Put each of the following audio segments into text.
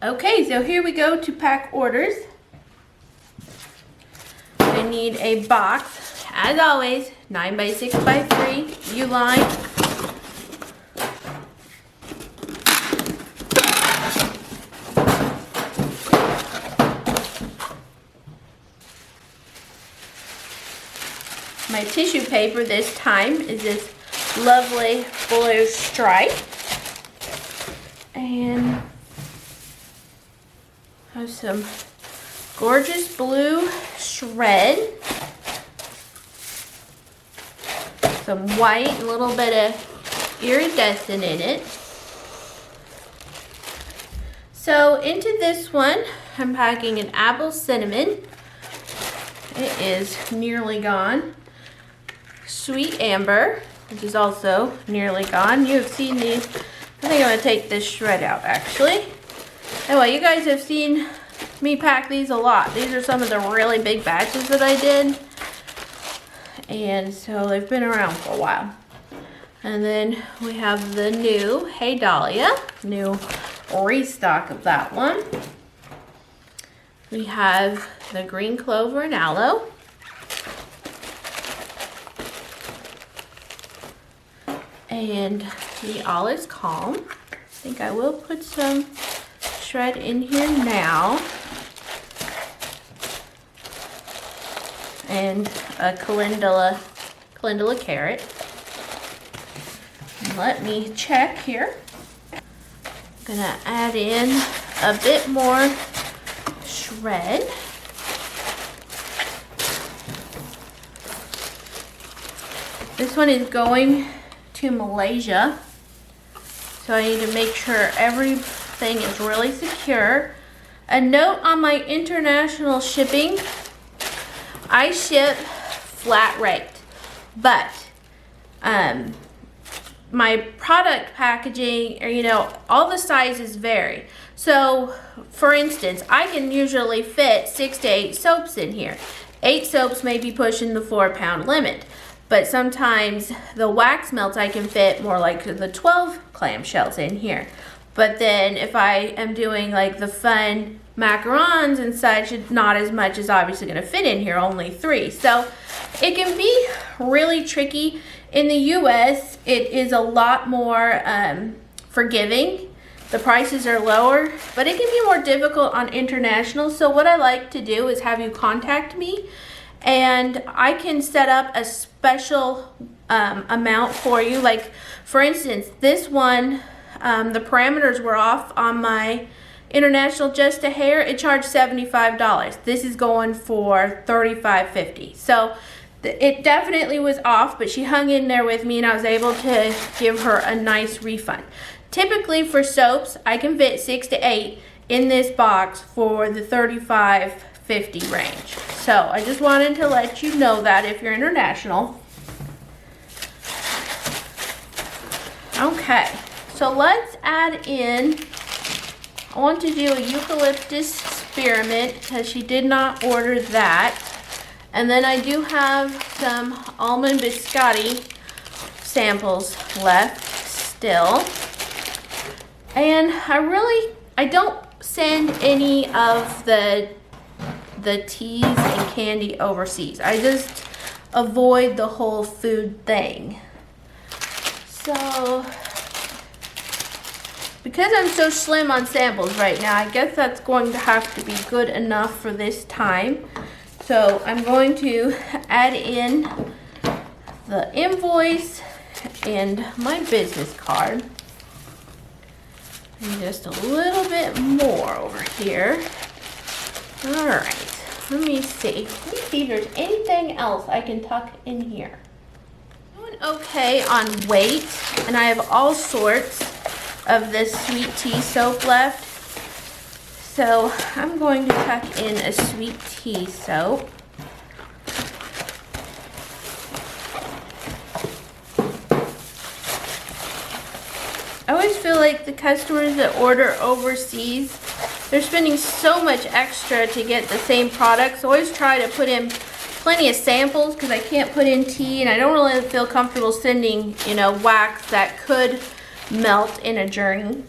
Okay, so here we go to pack orders. I need a box, as always, 9 by 6 by 3, Uline. My tissue paper this time is this lovely blue stripe. And I have some gorgeous blue shred. Some white, a little bit of iridescent in it. So into this one, I'm packing an apple cinnamon. It is nearly gone. Sweet amber, which is also nearly gone. You have seen these. I think I'm going to take this shred out actually. Anyway, you guys have seen me pack these a lot. These are some of the really big batches that I did. And so they've been around for a while. And then we have the new Hey Dahlia, new restock of that one. We have the green clover and aloe. And the All Is Calm. I think I will put some shred in here now. And a calendula carrot. And let me check here. I'm gonna add in a bit more shred. This one is going to Malaysia, so I need to make sure everything is really secure. A note on my international shipping: I ship flat rate, but my product packaging, or all the sizes vary. So for instance, I can usually fit 6 to 8 soaps in here. 8 soaps may be pushing the 4-pound limit. But sometimes the wax melts I can fit more like the 12 clamshells in here. But then if I am doing like the fun macarons and such, not as much is obviously going to fit in here, only 3. So it can be really tricky. In the US, it is a lot more forgiving. The prices are lower, but it can be more difficult on international. So what I like to do is have you contact me, and I can set up a special amount for you. Like for instance, this one, the parameters were off on my international Just a Hair. It charged $75. This is going for $35.50. So it definitely was off, but she hung in there with me and I was able to give her a nice refund. Typically for soaps, I can fit 6 to 8 in this box for the $35.50 range. So I just wanted to let you know that if you're international. Okay, so let's add in, I want to do a eucalyptus spearmint because she did not order that. And then I do have some almond biscotti samples left still. And I don't send any of the teas and candy overseas. I just avoid the whole food thing. So, because I'm so slim on samples right now, I guess that's going to have to be good enough for this time. So I'm going to add in the invoice and my business card. And just a little bit more over here. All right, let me see. Let me see if there's anything else I can tuck in here. Doing okay on weight, and I have all sorts of this sweet tea soap left. So I'm going to tuck in a sweet tea soap. I always feel like the customers that order overseas, they're spending so much extra to get the same products. So I always try to put in plenty of samples because I can't put in tea, and I don't really feel comfortable sending, wax that could melt in a journey.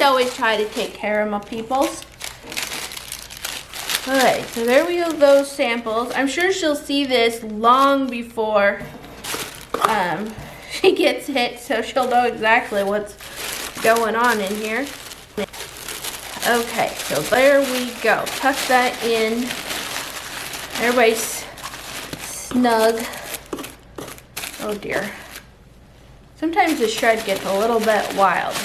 always try to take care of my peoples. Alright, so there we go, those samples. I'm sure she'll see this long before she gets it, so she'll know exactly what's going on in here. Okay, so there we go. Tuck that in. Everybody's snug. Oh dear. Sometimes the shred gets a little bit wild.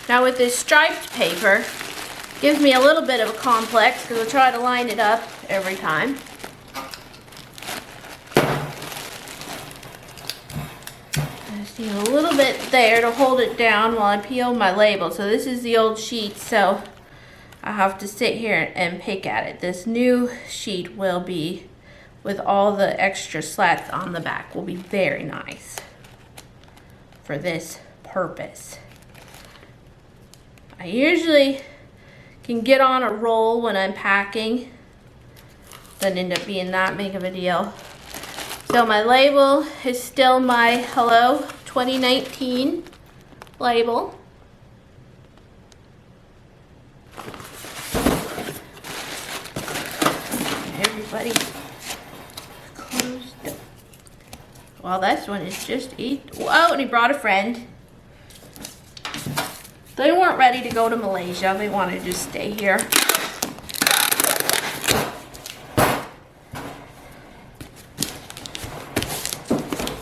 Now with this striped paper, gives me a little bit of a complex because I try to line it up every time. I just need a little bit there to hold it down while I peel my label. So this is the old sheet, so I have to sit here and pick at it. This new sheet will be, with all the extra slats on the back, will be very nice for this purpose. I usually can get on a roll when I'm packing. Doesn't end up being that big of a deal. So my label is still my Hello 2019 label. Everybody closed up. Well, this one is just oh, and he brought a friend. They weren't ready to go to Malaysia. They wanted to just stay here.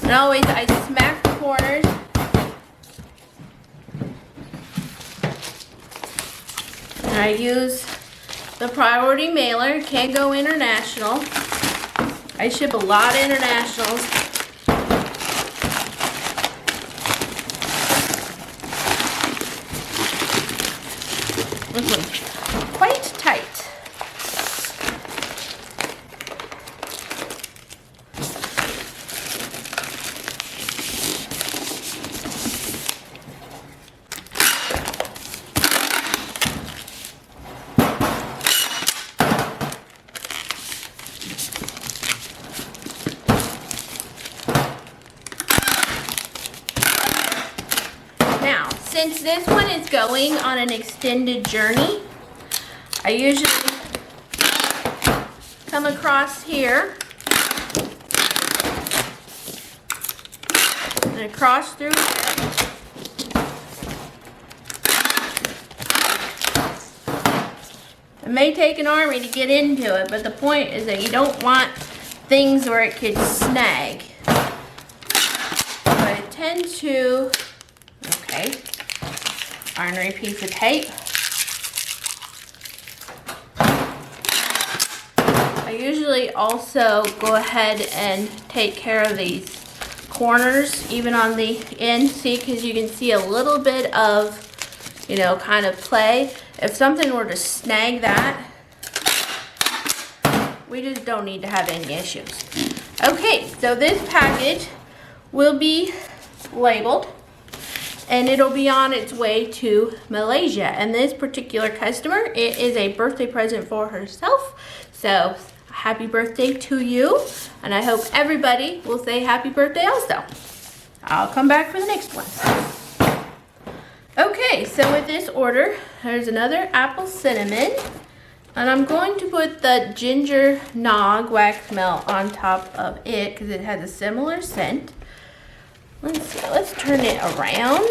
And always I smack the corners. And I use the priority mailer. Can't go international. I ship a lot of internationals. Quite tight. Now, since this one is going on an extended journey, I usually come across here and across through here. It may take an army to get into it, but the point is that you don't want things where it could snag. So I tend to, okay, ornery piece of tape. I usually also go ahead and take care of these corners, even on the end, see, because you can see a little bit of, you know, kind of play. If something were to snag that, we just don't need to have any issues. Okay, so this package will be labeled and it'll be on its way to Malaysia. And this particular customer, it is a birthday present for herself. So happy birthday to you, and I hope everybody will say happy birthday also. I'll come back for the next one. Okay, so with this order, there's another apple cinnamon, and I'm going to put the ginger nog wax melt on top of it because it has a similar scent. Let's see, let's turn it around.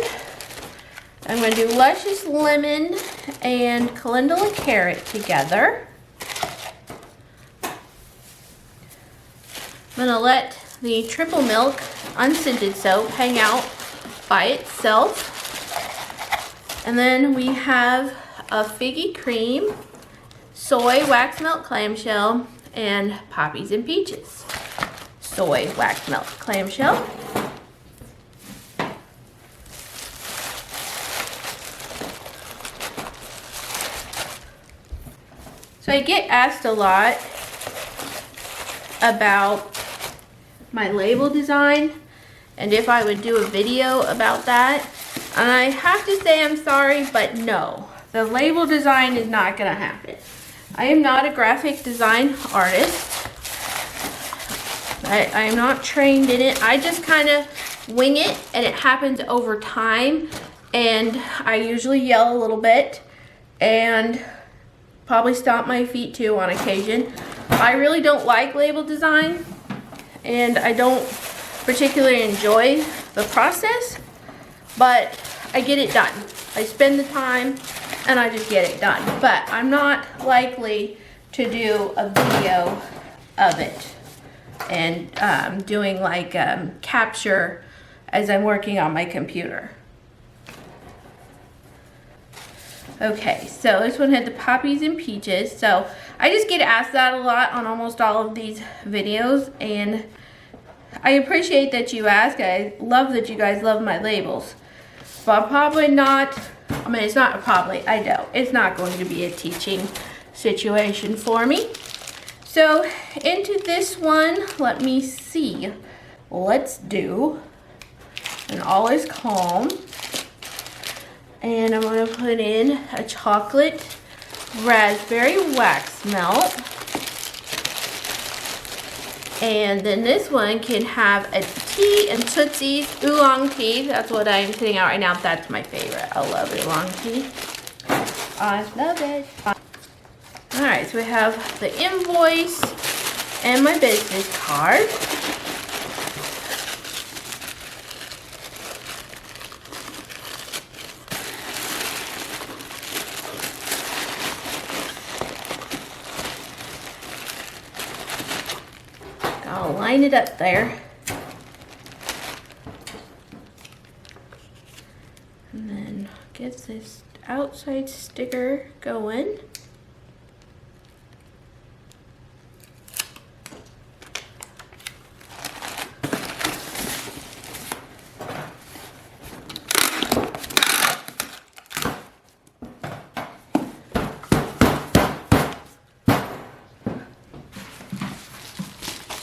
I'm going to do luscious lemon and calendula carrot together. I'm gonna let the triple milk unscented soap hang out by itself. And then we have a figgy cream, soy wax melt clamshell, and poppies and peaches. Soy wax melt clamshell. So I get asked a lot about my label design and if I would do a video about that. And I have to say I'm sorry, but no. The label design is not gonna happen. I am not a graphic design artist. I am not trained in it. I just kind of wing it, and it happens over time, and I usually yell a little bit and probably stomp my feet too on occasion. I really don't like label design, and I don't particularly enjoy the process, but I get it done. I spend the time and I just get it done. But I'm not likely to do a video of it and doing like capture as I'm working on my computer. Okay, so this one had the poppies and peaches. So I just get asked that a lot on almost all of these videos, and I appreciate that you ask. I love that you guys love my labels. But probably not, I mean, it's not probably, I know, it's not going to be a teaching situation for me. So into this one, let me see. Let's do an All Is Calm. And I'm going to put in a chocolate raspberry wax melt. And then this one can have a tea and Tootsie's oolong tea. That's what I'm sitting out right now. That's my favorite. I love oolong tea. I love it. Alright, so we have the invoice and my business card. I'll line it up there. And then get this outside sticker going.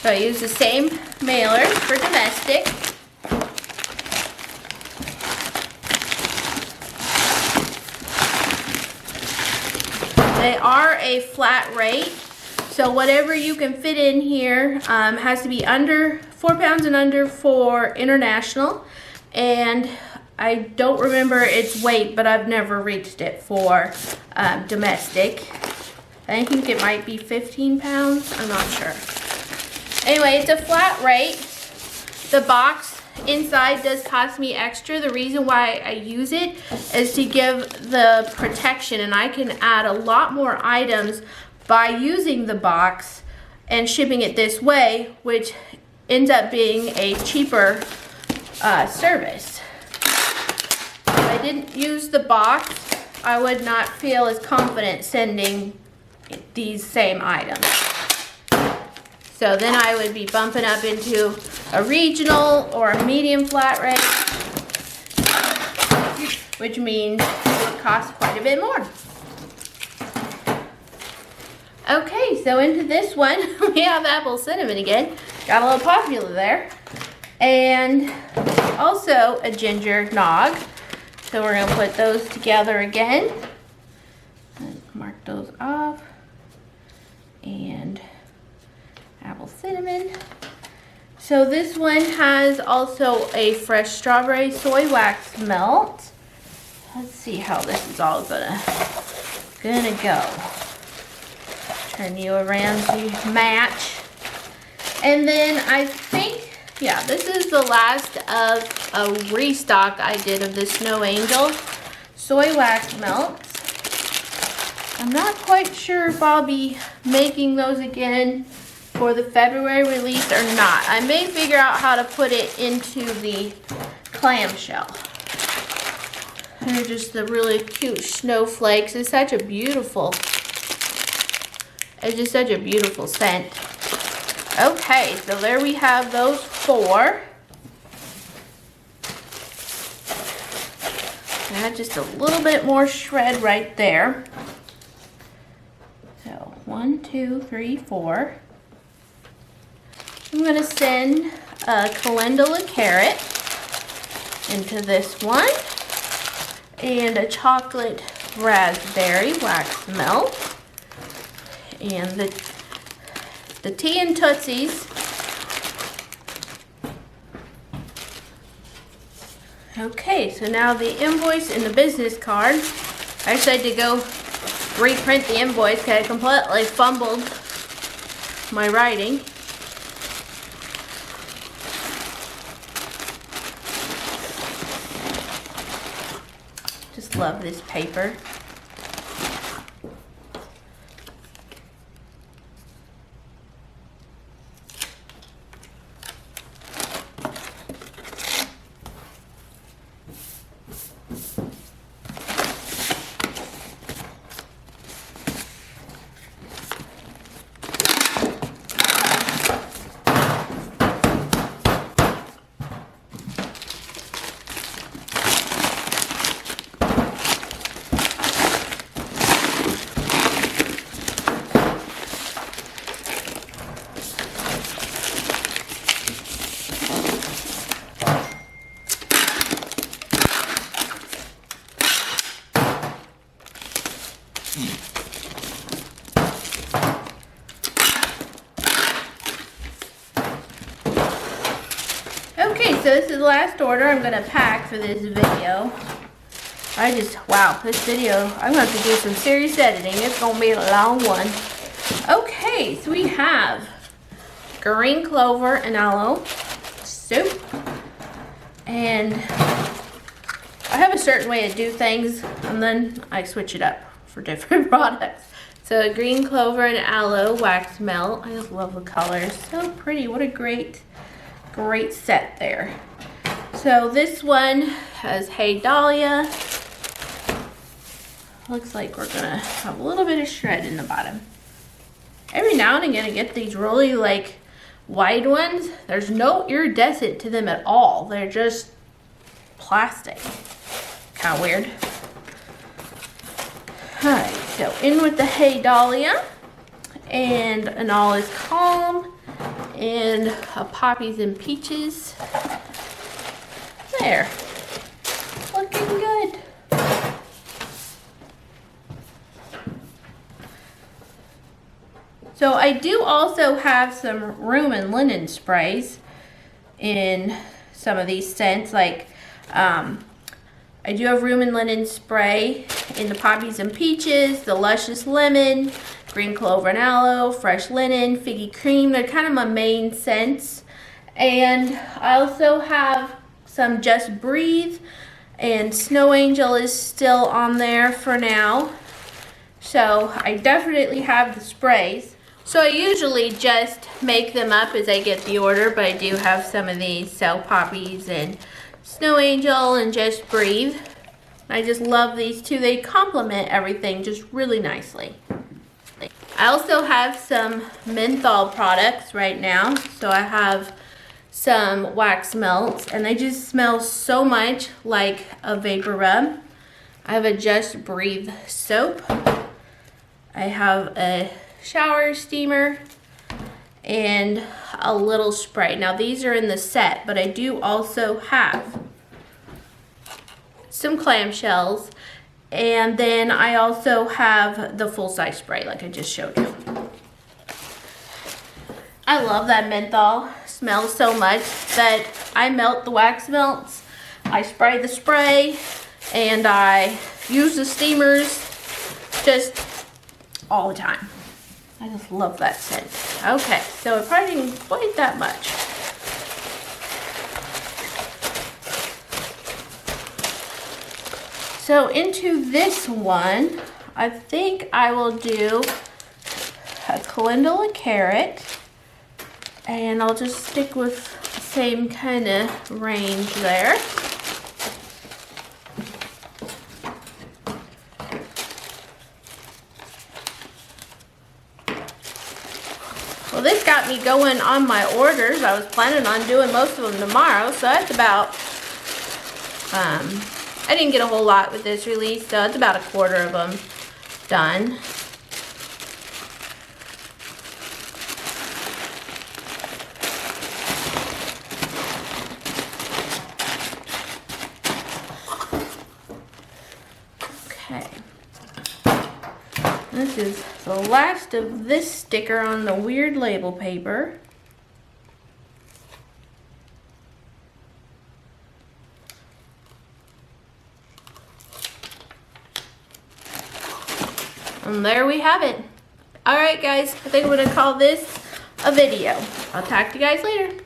So I use the same mailer for domestic. They are a flat rate, so whatever you can fit in here has to be under 4 pounds and under for international. And I don't remember its weight, but I've never reached it for domestic. I think it might be 15 pounds, I'm not sure. Anyway, it's a flat rate. The box inside does cost me extra. The reason why I use it is to give the protection, and I can add a lot more items by using the box and shipping it this way, which ends up being a cheaper service. If I didn't use the box, I would not feel as confident sending these same items. So then I would be bumping up into a regional or a medium flat rate, which means it would cost quite a bit more. Okay, so into this one, we have apple cinnamon again. Got a little popular there. And also a ginger nog. So we're gonna put those together again. And mark those off. And apple cinnamon. So this one has also a fresh strawberry soy wax melt. Let's see how this is all gonna go. Turn you around to match. And then I think, yeah, this is the last of a restock I did of the Snow Angel soy wax melts. I'm not quite sure if I'll be making those again for the February release or not. I may figure out how to put it into the clamshell. They're just the really cute snowflakes. It's such a beautiful, it's just such a beautiful scent. Okay, so there we have those 4. Add just a little bit more shred right there. So 1, 2, 3, 4. I'm going to send a calendula carrot into this one, and a chocolate raspberry wax melt, and the tea and Tootsies Okay, so now the invoice and the business card. I decided to go reprint the invoice because I completely fumbled my writing. Just love this paper. Okay, so this is the last order I'm gonna pack for this video. Wow, this video, I'm gonna have to do some serious editing. It's gonna be a long one. Okay, so we have green clover and aloe soup. And I have a certain way to do things, and then I switch it up for different products. So green clover and aloe wax melt. I just love the colors. So pretty. What a great set there. So this one has Hey Dahlia. Looks like we're gonna have a little bit of shred in the bottom. Every now and again I get these really like wide ones. There's no iridescent to them at all. They're just plastic. Kind of weird. Alright, so in with the Hey Dahlia and All Is Calm and a Poppies and Peaches. There. Looking good. So I do also have some room and linen sprays in some of these scents. Like I do have room and linen spray in the Poppies and Peaches, the Luscious Lemon, green clover and aloe, fresh linen, figgy cream. They're kind of my main scents. And I also have some Just Breathe, and Snow Angel is still on there for now. So I definitely have the sprays. So I usually just make them up as I get the order, but I do have some of these, so Poppies and Snow Angel and Just Breathe. I just love these two. They complement everything just really nicely. I also have some menthol products right now. So I have some wax melts, and they just smell so much like a vapor rub. I have a Just Breathe soap. I have a shower steamer and a little spray. Now these are in the set, but I do also have some clamshells, and then I also have the full-size spray like I just showed you. I love that menthol. Smells so much that I melt the wax melts, I spray the spray, and I use the steamers just all the time. I just love that scent. Okay, so it probably didn't quite that much. So into this one, I think I will do a calendula carrot, and I'll just stick with the same kind of range there. Well, this got me going on my orders. I was planning on doing most of them tomorrow, so that's about, I didn't get a whole lot with this release, so it's about a quarter of them done. Okay. This is the last of this sticker on the weird label paper. And there we have it. All right, guys, I think I'm gonna call this a video. I'll talk to you guys later.